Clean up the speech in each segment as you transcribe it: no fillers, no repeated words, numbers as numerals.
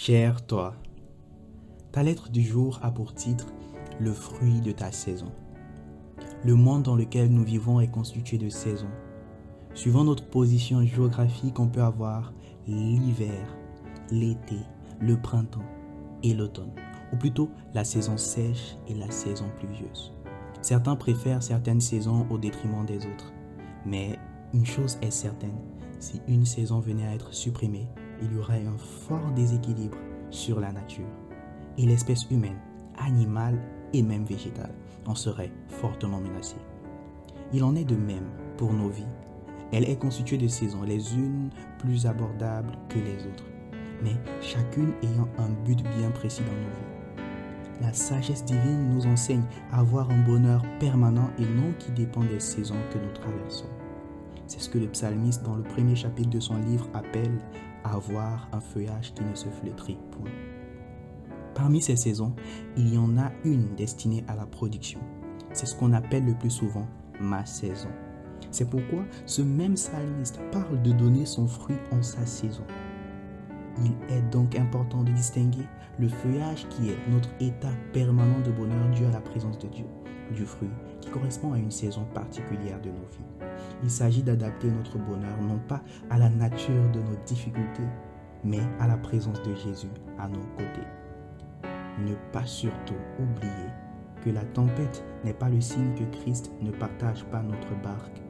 Cher toi, ta lettre du jour a pour titre Le fruit de ta saison. Le monde dans lequel nous vivons est constitué de saisons. Suivant notre position géographique, on peut avoir l'hiver, l'été, le printemps et l'automne, ou plutôt la saison sèche et la saison pluvieuse. Certains préfèrent certaines saisons au détriment des autres. Mais une chose est certaine, si une saison venait à être supprimée, il y aurait un fort déséquilibre sur la nature. Et l'espèce humaine, animale et même végétale en serait fortement menacée. Il en est de même pour nos vies. Elle est constituée de saisons, les unes plus abordables que les autres, mais chacune ayant un but bien précis dans nos vies. La sagesse divine nous enseigne à avoir un bonheur permanent et non qui dépend des saisons que nous traversons. C'est ce que le psalmiste dans le premier chapitre de son livre appelle avoir un feuillage qui ne se flétrit point. Parmi ces saisons, il y en a une destinée à la production. C'est ce qu'on appelle le plus souvent ma saison. C'est pourquoi ce même psalmiste parle de donner son fruit en sa saison. Il est donc important de distinguer le feuillage qui est notre état permanent de bonheur dû à la présence de Dieu, du fruit qui correspond à une saison particulière de nos vies. Il s'agit d'adapter notre bonheur non pas à la nature de nos difficultés, mais à la présence de Jésus à nos côtés. Ne pas surtout oublier que la tempête n'est pas le signe que Christ ne partage pas notre barque.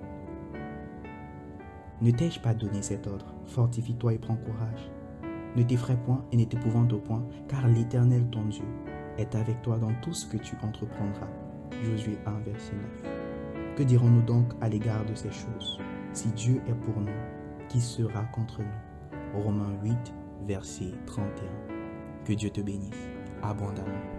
Ne t'ai-je pas donné cet ordre? Fortifie-toi et prends courage. Ne t'effraie point et ne t'épouvante point, car l'Éternel ton Dieu est avec toi dans tout ce que tu entreprendras. Josué 1, verset 9. Que dirons-nous donc à l'égard de ces choses? Si Dieu est pour nous, qui sera contre nous? Romains 8, verset 31. Que Dieu te bénisse abondamment.